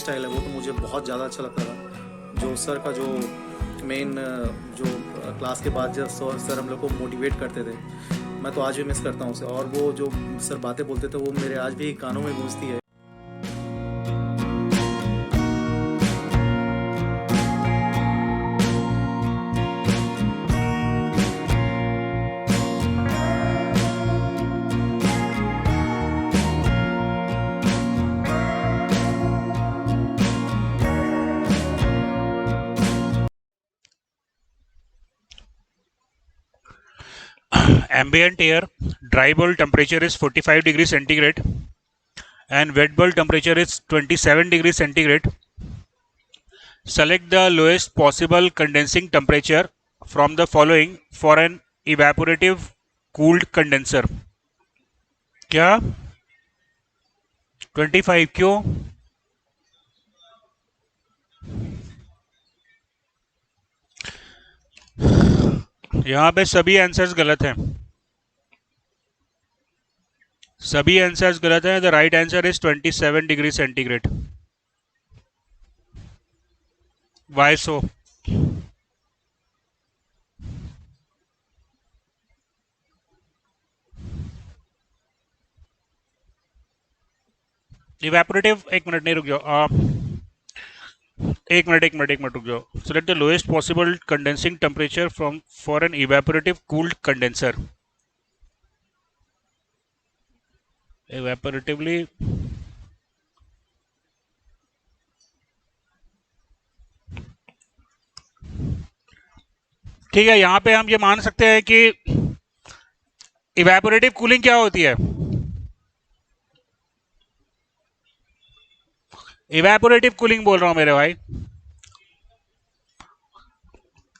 Style है वो तो मुझे बहुत ज़्यादा अच्छा लगता था। जो सर का जो मेन जो क्लास के बाद जब सर हम लोग को मोटिवेट करते थे, मैं तो आज भी मिस करता हूँ उसे। और वो जो सर बातें बोलते थे वो मेरे आज भी कानों में गूंजती है। Ambient air, dry bulb temperature is 45 degrees centigrade and wet bulb temperature is 27 degrees centigrade. Select the lowest possible condensing temperature from the following for an evaporative cooled condenser. क्या 25 क्यों? यहाँ पे सभी आंसर्स गलत हैं। सभी आंसर्स गलत हैं। The right answer is 27 degree centigrade. Why so? Evaporative, एक मिनट नहीं, रुक जाओ। एक मिनट रुक जाओ। Select the lowest possible condensing temperature from for an evaporative cooled condenser. Evaporatively ठीक है। यहां पे हम ये मान सकते हैं कि इवेपोरेटिव कूलिंग क्या होती है। इवेपोरेटिव कूलिंग बोल रहा हूं मेरे भाई।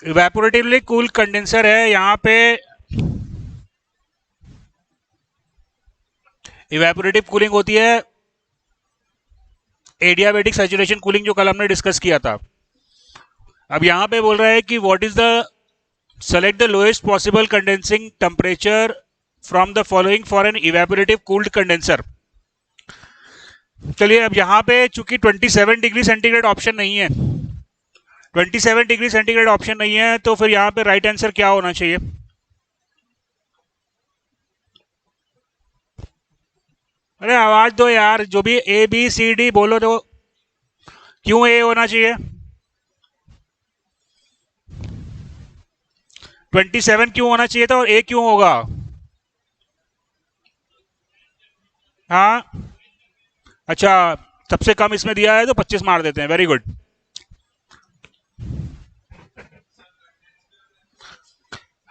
इवेपोरेटिवली कूल कंडेंसर है। यहां पे इवेपोरेटिव कूलिंग होती है एडियाबैटिक सैचुरेशन कूलिंग, जो कल हमने डिस्कस किया था। अब यहां पे बोल रहा है कि what is the select the lowest possible condensing temperature from the following for an evaporative cooled condenser. चलिए, अब यहां पे चूंकि 27 डिग्री सेंटीग्रेड ऑप्शन नहीं है, 27 डिग्री सेंटीग्रेड ऑप्शन नहीं है, तो फिर यहां पे राइट आंसर क्या होना चाहिए? अरे आवाज दो यार, जो भी ए बी सी डी बोलो तो क्यों ए होना चाहिए? 27 क्यों होना चाहिए था और ए क्यों होगा? हाँ, अच्छा, सबसे कम इसमें दिया है तो 25 मार देते हैं। Very good.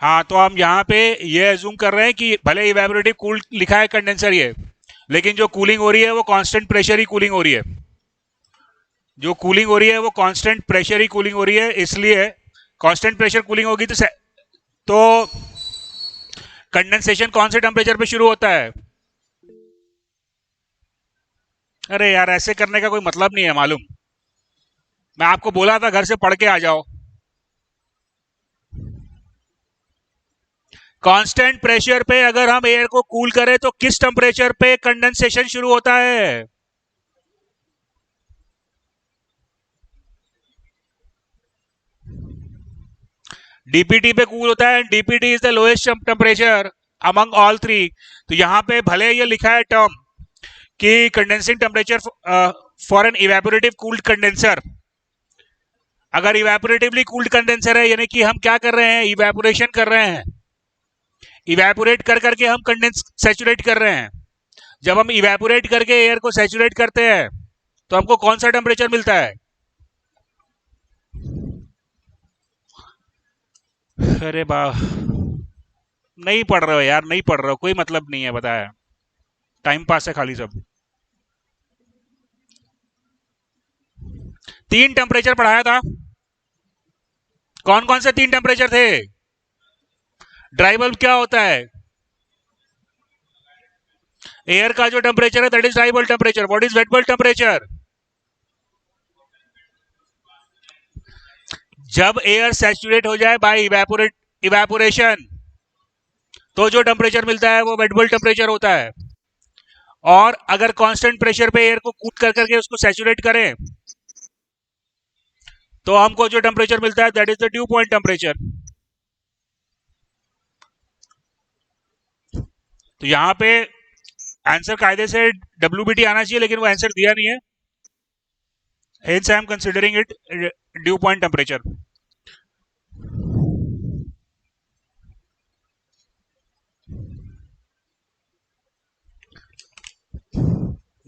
हाँ, तो हम यहाँ पे ये एज्यूम कर रहे हैं कि भले इवेपोरेटिव कूल लिखा है कंडेंसर ये, लेकिन जो कूलिंग हो रही है वो कांस्टेंट प्रेशर ही कूलिंग हो रही है। जो कूलिंग हो रही है वो कांस्टेंट प्रेशर ही कूलिंग हो रही है। इसलिए कांस्टेंट प्रेशर कूलिंग होगी तो कंडेंसेशन कौन से टेम्परेचर पे शुरू होता है? अरे यार, ऐसे करने का कोई मतलब नहीं है मालूम। मैं आपको बोला था घर से पढ़ के आ जाओ। कांस्टेंट प्रेशर पे अगर हम एयर को कूल करें तो किस टेम्परेचर पे कंडेंसेशन शुरू होता है? डीपीटी पे कूल होता है। DPT is the lowest temperature among all three. तो यहां पे भले ये लिखा है टर्म कि condensing temperature for an evaporative cooled condenser, अगर इवेपोरेटिवली कूल्ड कंडेंसर है यानी कि हम क्या कर रहे हैं? इवेपोरेशन कर रहे हैं। इवेपोरेट कर करके हम कंडेंस सैचुरेट कर रहे हैं। जब हम इवेपोरेट करके एयर को सैचुरेट करते हैं तो हमको कौन सा टेम्परेचर मिलता है? अरे बा, नहीं पढ़ रहे हो यार, नहीं पढ़ रहे हो, कोई मतलब नहीं है, बताया। टाइम पास है खाली सब। 3 टेम्परेचर पढ़ाया था। कौन कौन से 3 टेम्परेचर थे? ड्राई बल्ब क्या होता है? एयर का जो टेम्परेचर है that is dry bulb temperature. What is wait bulb temperature? जब एयर सैचुरेट हो जाए बाय इवेपोरेशन तो जो टेम्परेचर मिलता है वो वेट बल्ब टेम्परेचर होता है। और अगर कांस्टेंट प्रेशर पे एयर को कूल कर करके उसको सैचुरेट करें तो हमको जो टेम्परेचर मिलता है that is the dew point temperature. तो यहाँ पे आंसर कायदे से WBT आना चाहिए, लेकिन वो आंसर दिया नहीं है, hence I am considering it dew point temperature.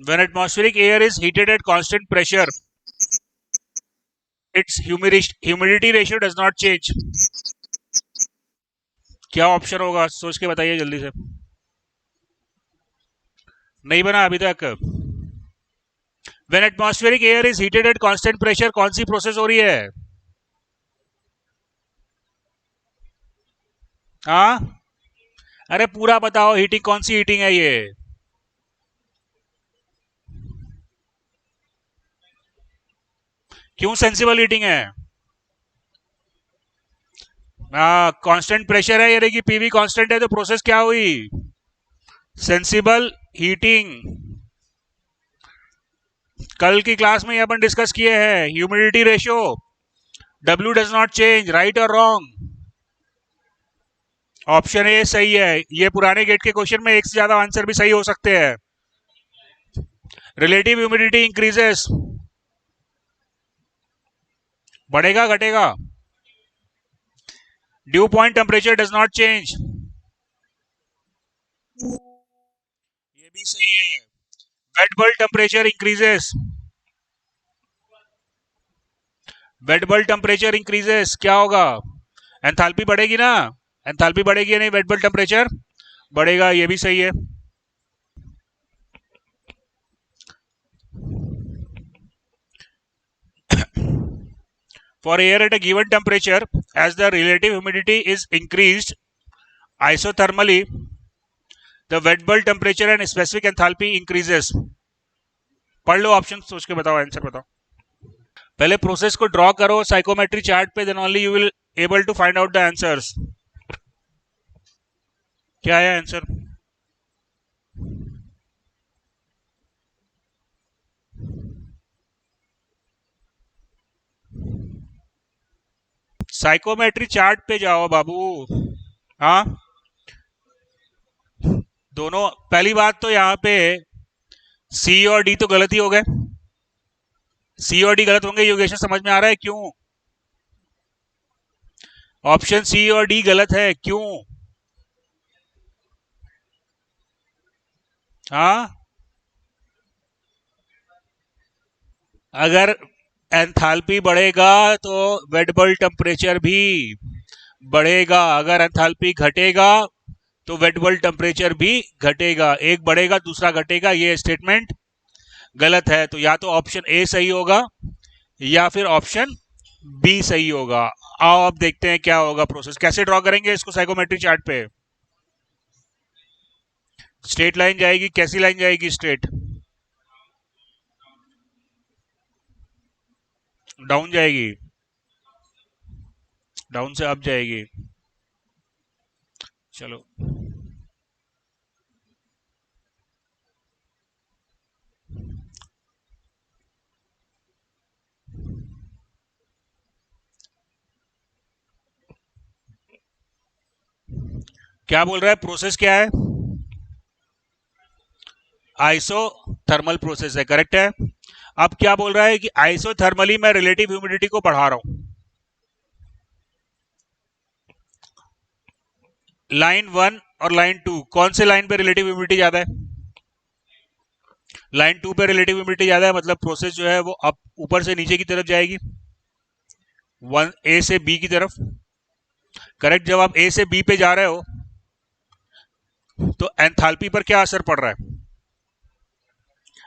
When atmospheric air is heated at constant pressure, its humidity ratio does not change. क्या ऑप्शन होगा, सोच के बताइए जल्दी से। नहीं बना अभी तक। When atmospheric air is heated at constant pressure, कौन सी प्रोसेस हो रही है? हाँ, अरे पूरा बताओ, हीटिंग कौन सी हीटिंग है ये? क्यों सेंसिबल हीटिंग है? कांस्टेंट प्रेशर है, यानी कि पीवी कांस्टेंट है, तो प्रोसेस क्या हुई? Sensible heating. कल की क्लास में अपन डिस्कस किए हैं, humidity ratio W does not change, right और रॉन्ग? ऑप्शन ए सही है। ये पुराने गेट के क्वेश्चन में एक से ज्यादा आंसर भी सही हो सकते हैं। रिलेटिव ह्यूमिडिटी इंक्रीजेस, बढ़ेगा घटेगा? Due point temperature does not change, ये भी सही है। Wait bulb temperature increases, wait bulb temperature increases, क्या होगा? एंथैल्पी बढ़ेगी ना? एंथैल्पी बढ़ेगी या नहीं? वेट बल्ब टेम्परेचर बढ़ेगा, ये भी सही है। For air at a given temperature, as the relative humidity is increased isothermally, the wet bulb temperature and specific enthalpy increases. पढ़ लो ऑप्शन, सोच के बताओ, आंसर बताओ। पहले प्रोसेस को ड्रॉ करो साइकोमेट्री चार्ट पे, then only you will able to find out the answers. क्या है आंसर? साइकोमेट्री चार्ट पे जाओ बाबू। हाँ, दोनों। पहली बात तो यहाँ पे सी और डी तो गलत ही हो गए। सी और डी गलत होंगे, योगेश समझ में आ रहा है क्यों? ऑप्शन सी और डी गलत है, क्यों? हाँ, अगर एंथैल्पी बढ़ेगा तो वेट बल्ब टेम्परेचर भी बढ़ेगा, अगर एंथैल्पी घटेगा तो वेट बल्ब टेम्परेचर भी घटेगा। एक बढ़ेगा दूसरा घटेगा, ये स्टेटमेंट गलत है। तो या तो ऑप्शन ए सही होगा या फिर ऑप्शन बी सही होगा। आओ अब देखते हैं क्या होगा। प्रोसेस कैसे ड्रॉ करेंगे इसको साइकोमेट्री चार्ट पे? स्ट्रेट लाइन जाएगी, कैसी लाइन जाएगी? स्ट्रेट डाउन जाएगी, डाउन से अप जाएगी। चलो, क्या बोल रहा है? प्रोसेस क्या है? आइसोथर्मल प्रोसेस है, करेक्ट है। अब क्या बोल रहा है कि आइसोथर्मली मैं रिलेटिव ह्यूमिडिटी को बढ़ा रहा हूं। लाइन 1 और लाइन 2, कौन से लाइन पे रिलेटिव ह्यूमिडिटी ज्यादा है? लाइन 2 पे रिलेटिव ह्यूमिडिटी ज्यादा है, मतलब प्रोसेस जो है वो अब ऊपर से नीचे की तरफ जाएगी, वन ए से बी की तरफ। करेक्ट। जब आप ए से बी पे जा रहे हो तो एंथैल्पी पर क्या असर पड़ रहा है?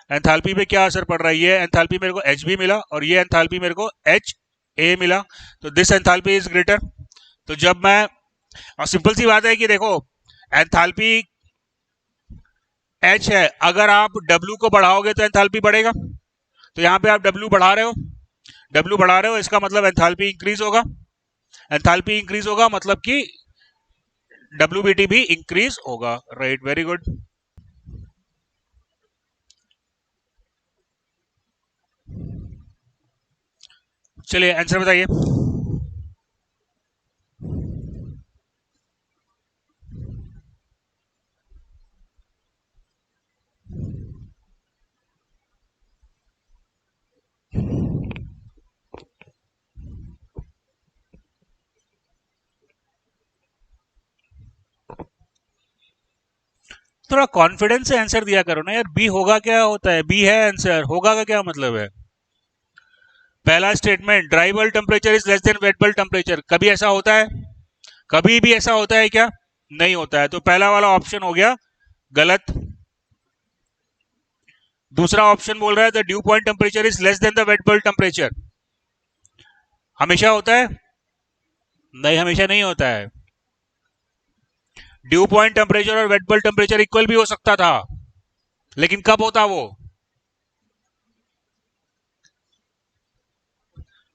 एंथैल्पी पे क्या असर पड़ रहा है? ये एंथैल्पी मेरे को एच बी मिला और ये एंथैल्पी मेरे को एच ए मिला, तो दिस एंथैल्पी इज ग्रेटर। तो जब मैं, और सिंपल सी बात है कि देखो, एंथैल्पी एच है, अगर आप डब्ल्यू को बढ़ाओगे तो एंथैल्पी बढ़ेगा। तो यहां पे आप डब्ल्यू बढ़ा रहे हो, डब्ल्यू बढ़ा रहे हो, इसका मतलब एंथैल्पी इंक्रीज होगा। एंथैल्पी इंक्रीज होगा मतलब कि WBT भी इंक्रीज होगा, राइट? Very good. चलिए आंसर बताइए। थोड़ा कॉन्फिडेंस से आंसर दिया करो ना यार। बी होगा क्या होता है, बी है आंसर, होगा का क्या मतलब है। पहला statement, dry bulb temperature is less than wait bulb temperature, कभी ऐसा होता है? कभी भी ऐसा होता है क्या? नहीं होता है, तो पहला वाला ऑप्शन हो गया गलत। दूसरा ऑप्शन बोल रहा है the dew point temperature is less than the wait bulb temperature, हमेशा होता है? नहीं, हमेशा नहीं होता है। ड्यू पॉइंट टेम्परेचर और वेट बल्ब टेम्परेचर इक्वल भी हो सकता था, लेकिन कब होता वो?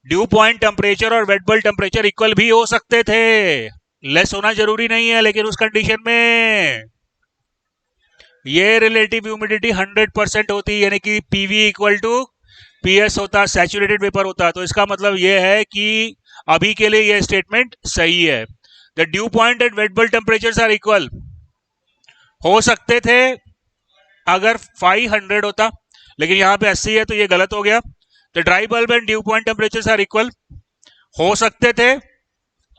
ड्यू पॉइंट टेम्परेचर और वेट बल्ब टेम्परेचर इक्वल भी हो सकते थे, लेस होना जरूरी नहीं है, लेकिन उस कंडीशन में ये रिलेटिव ह्यूमिडिटी 100% होती, यानी कि पीवी इक्वल टू पीएस होता, सैचुरेटेड वेपर होता। तो इसका मतलब ये है कि अभी के लिए ये स्टेटमेंट सही है। The dew point and wet bulb temperature are equal हो सकते थे अगर 500 होता, लेकिन यहाँ पे 80 है तो ये गलत हो गया। The dry bulb and dew point temperature are equal हो सकते थे,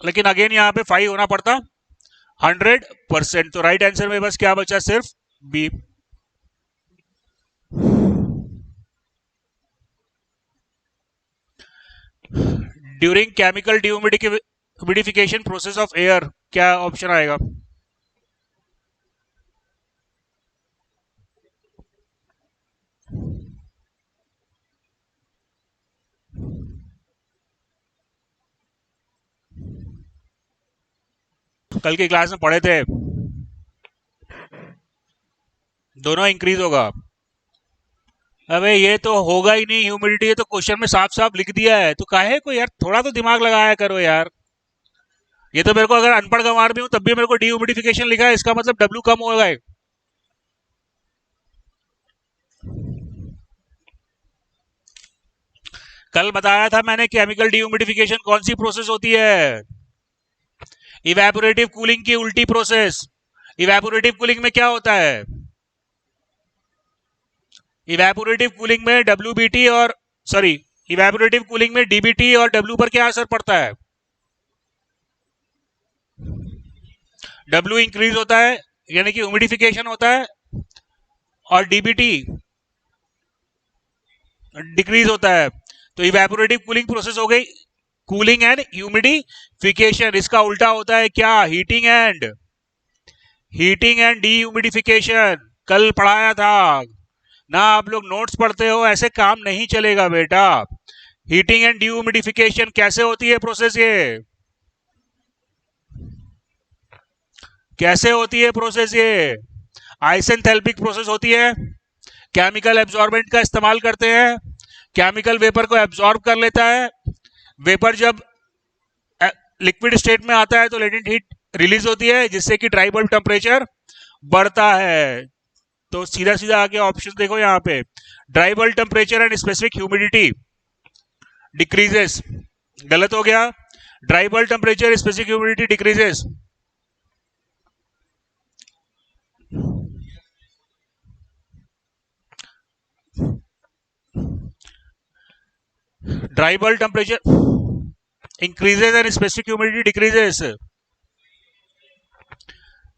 लेकिन अगेन यहाँ पे 5 होना पड़ता 100%। तो राइट आंसर में बस क्या बचा, सिर्फ B. During chemical humidification process of air, क्या ऑप्शन आएगा? कल की क्लास में पढ़े थे, दोनों इंक्रीज होगा। अबे ये तो होगा ही नहीं ह्यूमिडिटी, ये तो क्वेश्चन में साफ साफ लिख दिया है, तो काहे को यार, थोड़ा तो दिमाग लगाया करो यार। ये तो मेरे को, अगर अनपढ़ गंवार भी हूं तब भी मेरे को डीह्यूमिडिफिकेशन लिखा है, इसका मतलब डब्ल्यू कम होगा। कल बताया था मैंने केमिकल डीह्यूमिडिफिकेशन कौन सी प्रोसेस होती है, इवेपोरेटिव कूलिंग की उल्टी प्रोसेस। इवेपोरेटिव कूलिंग में क्या होता है? इवेपोरेटिव कूलिंग में डब्ल्यूबीटी और सॉरी इवेपोरेटिव कूलिंग में डीबीटी और डब्ल्यू पर क्या असर पड़ता है? डब्ल्यू इंक्रीज होता है, यानी कि ह्यूमिडिफिकेशन होता है, और डीबीटी डिक्रीज होता है। तो इवेपोरेटिव कूलिंग प्रोसेस हो गई कूलिंग एंड ह्यूमिडिफिकेशन, इसका उल्टा होता है क्या, हीटिंग एंड डीह्यूमिडिफिकेशन। कल पढ़ाया था ना, आप लोग नोट्स पढ़ते हो, ऐसे काम नहीं चलेगा बेटा। हीटिंग एंड डीह्यूमिडिफिकेशन कैसे होती है प्रोसेस, ये कैसे होती है प्रोसेस, ये आइसेंथेल्पिक प्रोसेस होती है। केमिकल एब्जॉर्बेंट का इस्तेमाल करते हैं, केमिकल वेपर को एब्जॉर्ब कर लेता है, वेपर जब लिक्विड स्टेट में आता है तो लेटेंट हीट रिलीज होती है, जिससे कि ड्राई बल्ब टेम्परेचर बढ़ता है। तो सीधा सीधा आगे ऑप्शन देखो यहाँ पे, dry bulb temperature and specific humidity decreases, गलत हो गया। Dry bulb temperature specific humidity decreases, dry bulb temperature increases and specific humidity decreases,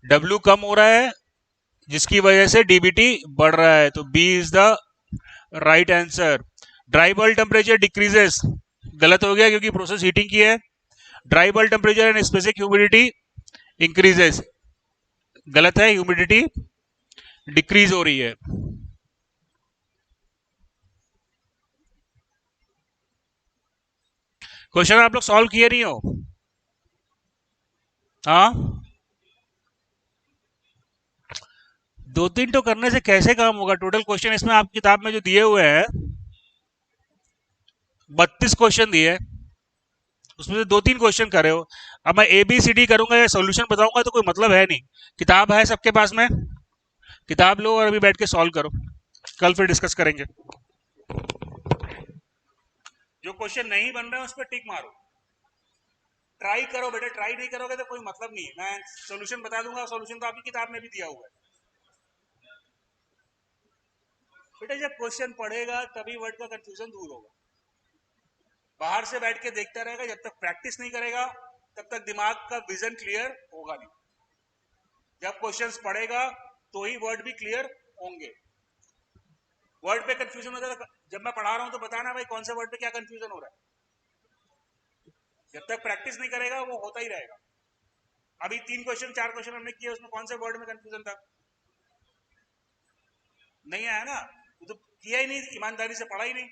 W कम हो रहा है जिसकी वजह से डीबीटी बढ़ रहा है, तो b is the right answer. Dry bulb temperature decreases, गलत हो गया क्योंकि प्रोसेस हीटिंग की है। Dry bulb temperature and specific humidity increases, गलत है, ह्यूमिडिटी डिक्रीज हो रही है। क्वेश्चन आप लोग सॉल्व किए नहीं हो? हाँ, दो तीन तो करने से कैसे काम होगा, टोटल क्वेश्चन इसमें आप किताब में जो दिए हुए हैं 32 क्वेश्चन दिए, उसमें से दो तीन क्वेश्चन करे हो। अब मैं ए बी सी डी करूंगा या सॉल्यूशन बताऊंगा तो कोई मतलब है नहीं। किताब है सबके पास में, किताब लो और अभी बैठ के सॉल्व करो, कल फिर डिस्कस करेंगे। जो क्वेश्चन नहीं बन रहा है उस पर टिक मारो, ट्राई करो बेटा, ट्राई नहीं करोगे तो कोई मतलब नहीं है। मैं सॉल्यूशन बता दूंगा, सॉल्यूशन तो आपकी किताब में भी दिया हुआ है बेटा। जब क्वेश्चन पढ़ेगा तभी वर्ड का कंफ्यूजन दूर होगा। बाहर से बैठ के देखता रहेगा, जब तक प्रैक्टिस नहीं करेगा तब तक दिमाग का विजन क्लियर होगा नहीं। जब क्वेश्चंस पढ़ेगा तो ही वर्ड भी क्लियर होंगे। वर्ड पे कंफ्यूजन होता है, जब मैं पढ़ा रहा हूं तो बताना भाई कौन से वर्ड पे क्या कंफ्यूजन हो रहा है। जब तक प्रैक्टिस नहीं करेगा वो होता ही रहेगा। अभी 3 क्वेश्चन 4 क्वेश्चन हमने किए, उसमें कौन से वर्ड में कंफ्यूजन था? नहीं आया ना, वो तो किया ही नहीं, ईमानदारी से पढ़ा ही नहीं।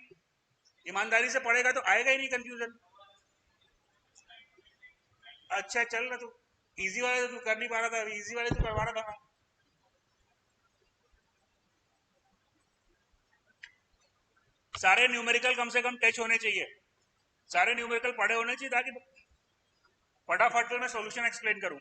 ईमानदारी से पढ़ेगा तो आएगा ही नहीं कंफ्यूजन। अच्छा चल रहा तू, इजी वाले तो तू कर नहीं पा रहा था, अभी इजी वाले तो करवा रहा था। सारे न्यूमेरिकल कम से कम टच होने चाहिए, सारे न्यूमेरिकल पढ़े होने चाहिए, ताकि फटाफट मैं सॉल्यूशन एक्सप्लेन करूं।